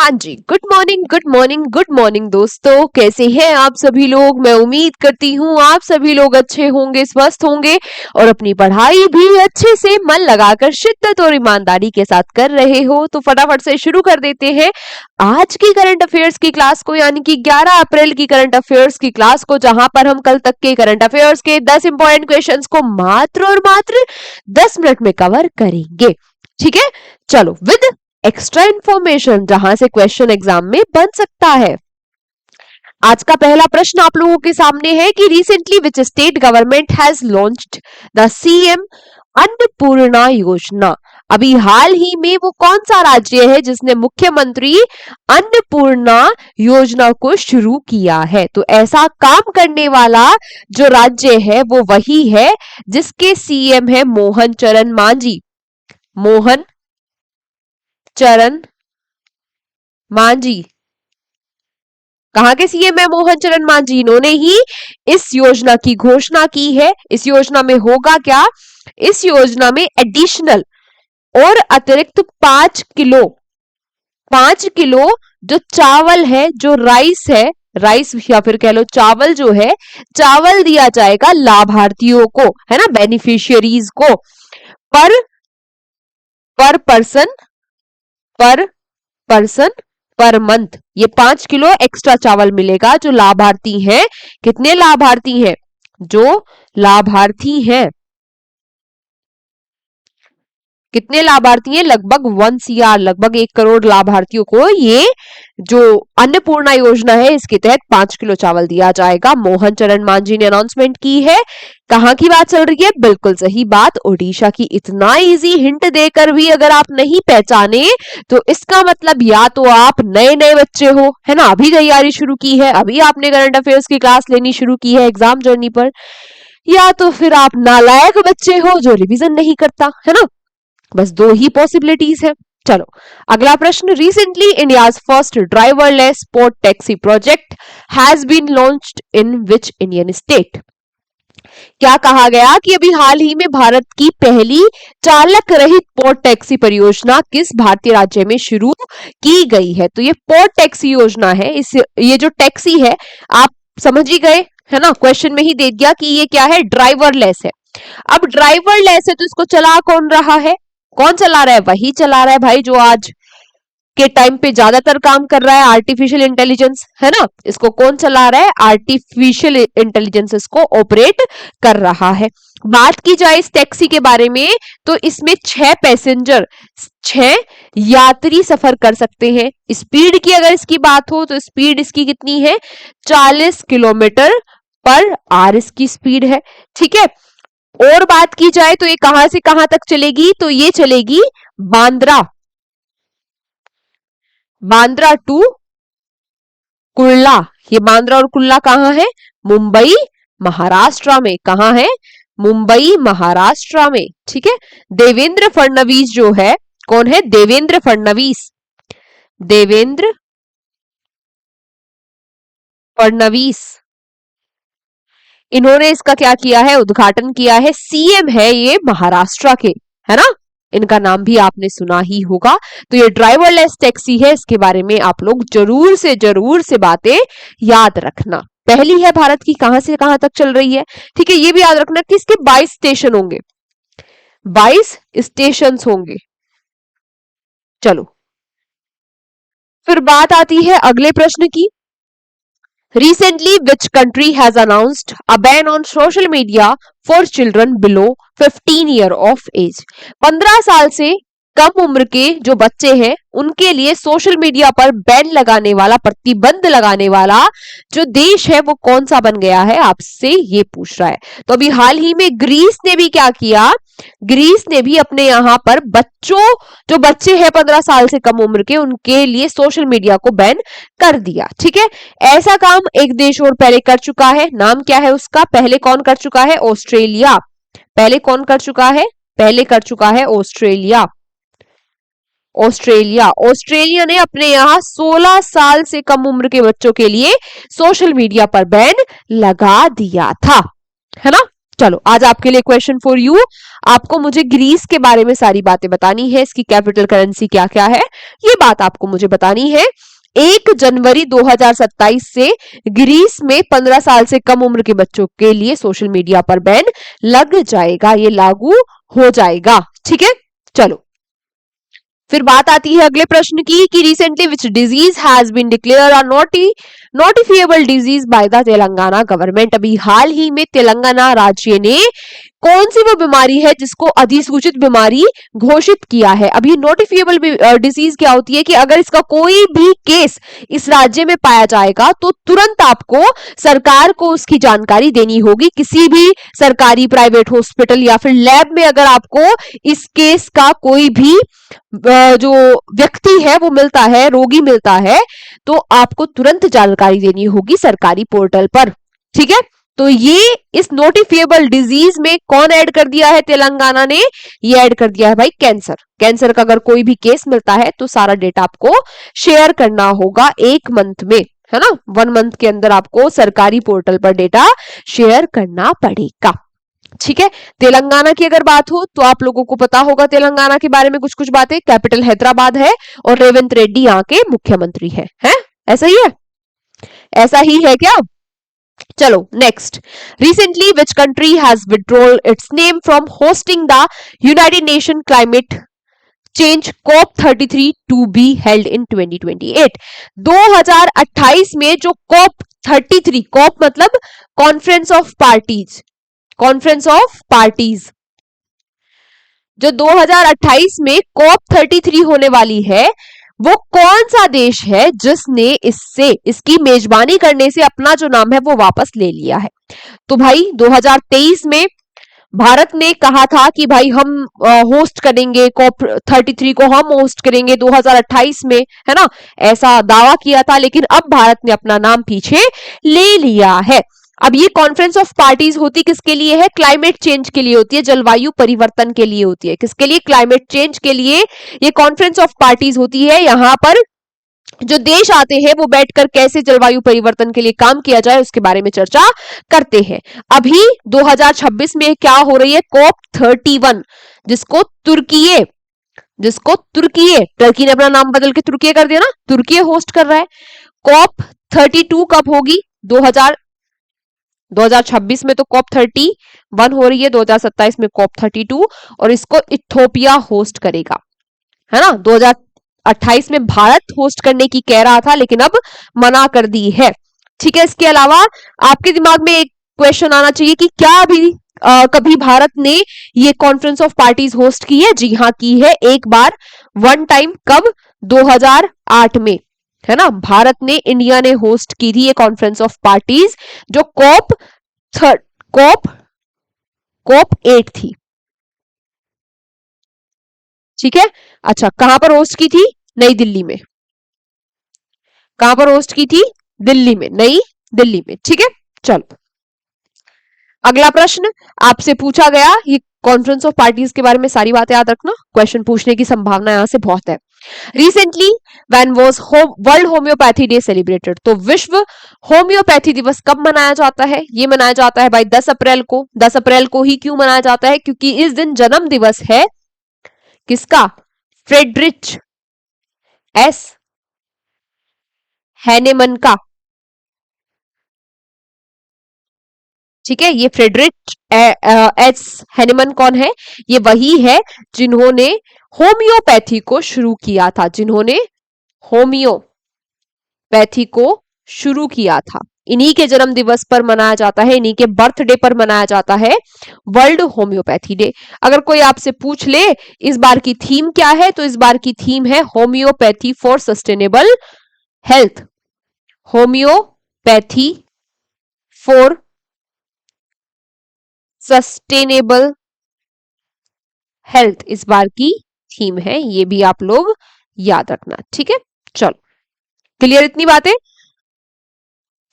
हाँ जी, good morning good morning good morning दोस्तों, कैसे हैं आप सभी लोग। मैं उम्मीद करती हूँ आप सभी लोग अच्छे होंगे, स्वस्थ होंगे और अपनी पढ़ाई भी अच्छे से मन लगाकर शिद्दत और ईमानदारी के साथ कर रहे हो। तो फटाफट से शुरू कर देते हैं आज की करंट अफेयर्स की क्लास को, यानी कि 11 अप्रैल की करंट अफेयर्स की क्लास को, जहां पर हम कल तक के करंट अफेयर्स के 10 इंपॉर्टेंट क्वेश्चंस को मात्र और मात्र 10 मिनट में कवर करेंगे। ठीक है, चलो विद एक्स्ट्रा इंफॉर्मेशन जहां से क्वेश्चन एग्जाम में बन सकता है। आज का पहला प्रश्न आप लोगों के सामने है कि recently which state government has launched the CM Annapurna योजना। अभी हाल ही में वो कौन सा राज्य है जिसने मुख्यमंत्री अन्नपूर्णा योजना को शुरू किया है। तो ऐसा काम करने वाला जो राज्य है वो वही है जिसके सीएम है मोहन चरण मांझी। मोहन चरण मांझी कहां के सीएम है मोहन चरण मांझी। इन्होंने ही इस योजना की घोषणा की है। इस योजना में होगा क्या, इस योजना में एडिशनल और अतिरिक्त 5 किलो जो चावल है, जो राइस है, राइस या फिर कह लो चावल जो है, चावल दिया जाएगा लाभार्थियों को, है ना, बेनिफिशियरीज को पर पर्सन पर मंथ। ये 5 किलो एक्स्ट्रा चावल मिलेगा जो लाभार्थी हैं। कितने लाभार्थी हैं, जो लाभार्थी हैं, कितने लाभार्थी हैं, लगभग 1 CR, लगभग 1 करोड़ लाभार्थियों को ये जो अन्नपूर्णा योजना है इसके तहत 5 किलो चावल दिया जाएगा। मोहन चरण मांझी ने अनाउंसमेंट की है। कहां की बात चल रही है, बिल्कुल सही बात, ओडिशा की। इतना इजी हिंट देकर भी अगर आप नहीं पहचाने तो इसका मतलब या तो आप नए नए बच्चे हो, है ना, अभी तैयारी शुरू की है, अभी आपने करंट अफेयर्स की क्लास लेनी शुरू की है एग्जाम जर्नी पर, या तो फिर आप नालायक बच्चे हो जो रिवीजन नहीं करता, है ना। बस दो ही पॉसिबिलिटीज है। चलो अगला प्रश्न, recently India's first driverless sport taxi project has been launched in which Indian state. क्या कहा गया कि अभी हाल ही में भारत की पहली चालक रहित पोर्ट टैक्सी परियोजना किस भारतीय राज्य में शुरू की गई है। तो ये पोर्ट टैक्सी योजना है। ये जो टैक्सी है आप समझ ही गए, है ना, क्वेश्चन में ही दे दिया कि ये क्या है, ड्राइवरलेस है। अब ड्राइवरलेस है तो इसको चला कौन रहा है, कौन चला रहा है, वही चला रहा है भाई जो आज के टाइम पे ज्यादातर काम कर रहा है, आर्टिफिशियल इंटेलिजेंस, है ना। इसको कौन चला रहा है, आर्टिफिशियल इंटेलिजेंस इसको ऑपरेट कर रहा है। बात की जाए इस टैक्सी के बारे में तो इसमें 6 यात्री सफर कर सकते हैं। स्पीड की अगर इसकी बात हो तो स्पीड इसकी कितनी है, 40 किलोमीटर पर आवर इसकी स्पीड है। ठीक है, और बात की जाए तो ये कहां से कहां तक चलेगी, तो ये चलेगी बांद्रा टू कुर्ला। ये बांद्रा और कुर्ला कहां है, मुंबई महाराष्ट्र में। कहां है, मुंबई महाराष्ट्र में। ठीक है, देवेंद्र फडणवीस जो है, कौन है, देवेंद्र फडणवीस, इन्होंने इसका क्या किया है, उद्घाटन किया है। सीएम है ये महाराष्ट्र के, है ना, इनका नाम भी आपने सुना ही होगा। तो ये ड्राइवरलेस टैक्सी है, इसके बारे में आप लोग जरूर से बातें याद रखना। पहली है भारत की, कहां से कहां तक चल रही है। ठीक है, ये भी याद रखना कि इसके 22 स्टेशन होंगे, 22 स्टेशन होंगे। चलो फिर बात आती है अगले प्रश्न की। Recently, which country has announced a ban on social media for children below 15 year of age? 15 साल से कम उम्र के जो बच्चे हैं उनके लिए सोशल मीडिया पर बैन लगाने वाला, प्रतिबंध लगाने वाला जो देश है वो कौन सा बन गया है, आपसे ये पूछ रहा है। तो अभी हाल ही में ग्रीस ने भी क्या किया, ग्रीस ने भी अपने यहां पर जो बच्चे हैं 15 साल से कम उम्र के, उनके लिए सोशल मीडिया को बैन कर दिया। ठीक है, ऐसा काम एक देश और पहले कर चुका है। नाम क्या है उसका, पहले कौन कर चुका है, ऑस्ट्रेलिया। पहले कौन कर चुका है, पहले कर चुका है ऑस्ट्रेलिया ने अपने यहां 16 साल से कम उम्र के बच्चों के लिए सोशल मीडिया पर बैन लगा दिया था, है ना। चलो आज आपके लिए क्वेश्चन फॉर यू, आपको मुझे ग्रीस के बारे में सारी बातें बतानी है, इसकी कैपिटल करेंसी क्या क्या है ये बात आपको मुझे बतानी है। 1 जनवरी 2027 से ग्रीस में 15 साल से कम उम्र के बच्चों के लिए सोशल मीडिया पर बैन लग जाएगा, ये लागू हो जाएगा। ठीक है, चलो फिर बात आती है अगले प्रश्न की कि recently which disease has been declare a notifiable disease by the Telangana government. अभी हाल ही में तेलंगाना राज्य ने कौन सी वो बीमारी है जिसको अधिसूचित बीमारी घोषित किया है। अभी नोटिफिएबल डिजीज क्या होती है कि अगर इसका कोई भी केस इस राज्य में पाया जाएगा तो तुरंत आपको सरकार को उसकी जानकारी देनी होगी। किसी भी सरकारी प्राइवेट हॉस्पिटल या फिर लैब में अगर आपको इस केस का कोई भी जो व्यक्ति है वो मिलता है, रोगी मिलता है, तो आपको तुरंत जानकारी देनी होगी सरकारी पोर्टल पर। ठीक है, तो ये इस नोटिफिएबल डिजीज में कौन ऐड कर दिया है तेलंगाना ने, ये ऐड कर दिया है भाई कैंसर। कैंसर का अगर कोई भी केस मिलता है तो सारा डेटा आपको शेयर करना होगा 1 मंथ में, है ना, 1 मंथ के अंदर आपको सरकारी पोर्टल पर डेटा शेयर करना पड़ेगा। ठीक है, तेलंगाना की अगर बात हो तो आप लोगों को पता होगा तेलंगाना के बारे में कुछ कुछ बातें। कैपिटल हैदराबाद है और रेवंत रेड्डी यहाँ के मुख्यमंत्री है? ऐसा ही है? ऐसा ही है क्या? चलो next, recently which country has withdrawn its name from hosting the United Nation climate change COP33 to be held in 2028। 2028 में जो COP33, COP मतलब conference of parties, conference of parties, जो 2028 में COP33 होने वाली है, वो कौन सा देश है जिसने इसकी मेजबानी करने से अपना जो नाम है वो वापस ले लिया है। तो भाई 2023 में भारत ने कहा था कि भाई हम होस्ट करेंगे COP33 को, हम होस्ट करेंगे 2028 में, है ना, ऐसा दावा किया था, लेकिन अब भारत ने अपना नाम पीछे ले लिया है। अब ये कॉन्फ्रेंस ऑफ पार्टीज होती किसके लिए है? क्लाइमेट चेंज के लिए होती है, जलवायु परिवर्तन के लिए होती है। किसके लिए? क्लाइमेट चेंज के लिए ये कॉन्फ्रेंस ऑफ पार्टीज होती है। यहां पर जो देश आते हैं वो बैठकर कैसे जलवायु परिवर्तन के लिए काम किया जाए उसके बारे में चर्चा करते हैं। अभी 2026 में क्या हो रही है? COP31, जिसको टर्की ने अपना नाम बदल के तुर्की कर दिया ना, तुर्की होस्ट कर रहा है। COP32 कब होगी? 2026 में तो COP31 हो रही है, 2027 में COP32, और इसको इथियोपिया होस्ट करेगा, है ना। 2028 में भारत होस्ट करने की कह रहा था, लेकिन अब मना कर दी है। ठीक है, इसके अलावा आपके दिमाग में एक क्वेश्चन आना चाहिए कि क्या अभी कभी भारत ने ये कॉन्फ्रेंस ऑफ पार्टीज होस्ट की है? जी हाँ, की है एक बार, 1 टाइम। कब? 2008 में, है ना, भारत ने, इंडिया ने होस्ट की थी ये कॉन्फ्रेंस ऑफ पार्टीज, जो COP8 थी। ठीक है, अच्छा, कहां पर होस्ट की थी? नई दिल्ली में। कहां पर होस्ट की थी? दिल्ली में, नई दिल्ली में। ठीक है, चलो अगला प्रश्न आपसे पूछा गया, ये कॉन्फ्रेंस ऑफ पार्टीज के बारे में सारी बातें याद रखना, क्वेश्चन पूछने की संभावना यहां से बहुत है। Recently when was world homeopathy day celebrated? तो विश्व होम्योपैथी दिवस कब मनाया जाता है? ये मनाया जाता है भाई 10 अप्रैल को। 10 अप्रैल को ही क्यों मनाया जाता है? क्योंकि इस दिन जन्म दिवस है किसका? फ्रेडरिच एस हैनेमन का। ठीक है, ये फ्रेडरिच एस हैनेमन कौन है? ये वही है जिन्होंने होम्योपैथी को शुरू किया था, जिन्होंने होम्योपैथी को शुरू किया था। इन्हीं के जन्म दिवस पर मनाया जाता है, इन्हीं के बर्थडे पर मनाया जाता है वर्ल्ड होम्योपैथी डे। अगर कोई आपसे पूछ ले इस बार की थीम क्या है, तो इस बार की थीम है homeopathy for sustainable health. Homeopathy for sustainable health इस बार की थीम है, ये भी आप लोग याद रखना। ठीक है, चलो क्लियर इतनी बातें।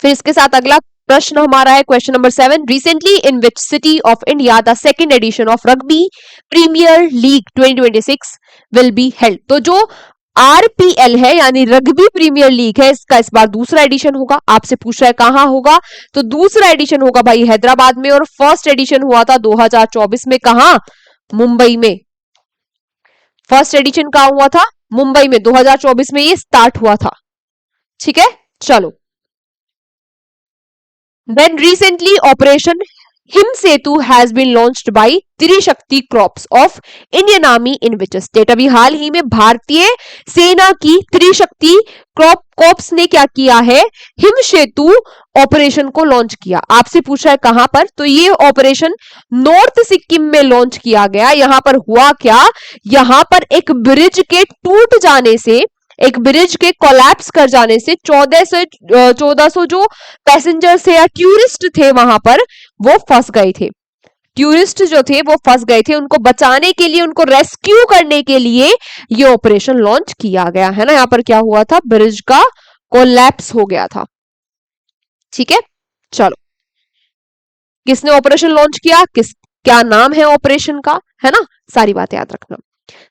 फिर इसके साथ अगला प्रश्न हमारा है question number 7। Recently in which city of India the second edition of rugby Premier League 2026 will be held? तो जो आरपीएल है यानी रग्बी प्रीमियर लीग है, इसका इस बार दूसरा एडिशन होगा। आपसे पूछ रहा है कहां होगा, तो दूसरा एडिशन होगा भाई हैदराबाद में, और फर्स्ट एडिशन हुआ था 2024 में, कहां? मुंबई में। फर्स्ट एडिशन कहां हुआ था? मुंबई में। 2024 में ये स्टार्ट हुआ था। ठीक है, चलो। Then recently operation Him Setu has been launched by Trishakti corps of Indian army in which state. अभी हाल ही में भारतीय सेना की त्रिशक्ति क्रॉप्स ने क्या किया है? हिम सेतु ऑपरेशन को लॉन्च किया। आपसे पूछा है कहां पर, तो ये ऑपरेशन नॉर्थ सिक्किम में लॉन्च किया गया। यहां पर हुआ क्या? यहां पर एक ब्रिज के टूट जाने से, एक ब्रिज के कोलैप्स कर जाने से 1400 जो पैसेंजर्स थे या टूरिस्ट थे वहां पर, वो फंस गए थे। टूरिस्ट जो थे वो फंस गए थे, उनको बचाने के लिए, उनको रेस्क्यू करने के लिए ये ऑपरेशन लॉन्च किया गया है ना। यहां पर क्या हुआ था? ब्रिज का कोलैप्स हो गया था। ठीक है, चलो। किसने ऑपरेशन लॉन्च किया, क्या नाम है ऑपरेशन का, है ना? सारी बातें याद रखना।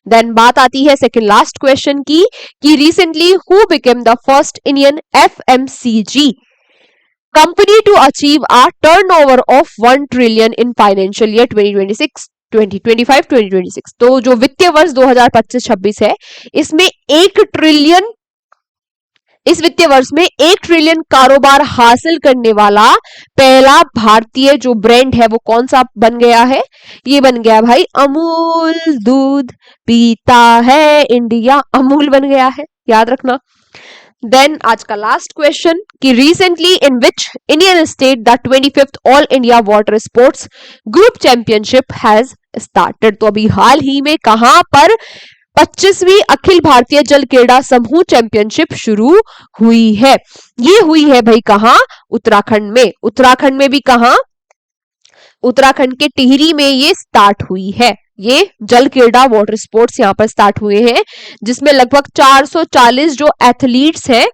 देन बात आती है सेकंड लास्ट क्वेश्चन की, कि recently who became the first Indian FMCG company to achieve a turnover of 1 trillion in financial year 2025-2026। तो जो वित्तीय वर्ष 2025-26 है, इसमें 1 ट्रिलियन, इस वित्तीय वर्ष में 1 ट्रिलियन कारोबार हासिल करने वाला पहला भारतीय जो ब्रांड है वो कौन सा बन गया है? ये बन गया भाई अमूल। दूध पीता है इंडिया, अमूल बन गया है, याद रखना। देन आज का लास्ट क्वेश्चन, कि recently in which Indian state the 25th all India water sports group championship has started. तो अभी हाल ही में कहां पर 25वीं अखिल भारतीय जल क्रीड़ा समूह चैंपियनशिप शुरू हुई है? ये हुई है भाई कहां? उत्तराखंड में। उत्तराखंड में भी कहां? उत्तराखंड के टिहरी में ये स्टार्ट हुई है। ये जल क्रीड़ा वाटर स्पोर्ट्स यहां पर स्टार्ट हुए हैं, जिसमें लगभग 440 जो एथलीट्स हैं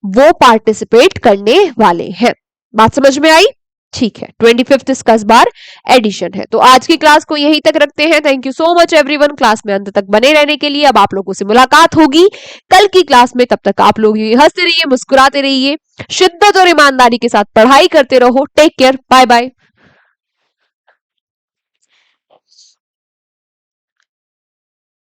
वो पार्टिसिपेट करने वाले हैं। बात समझ में आई? ठीक है, 25th इसका इस बार एडिशन है। तो आज की क्लास को यहीं तक रखते हैं। Thank you so much everyone, class में अंत तक बने रहने के लिए। अब आप लोगों से मुलाकात होगी कल की क्लास में, तब तक आप लोग हंसते रहिए, मुस्कुराते रहिए, शिद्दत और ईमानदारी के साथ पढ़ाई करते रहो। Take care, bye bye.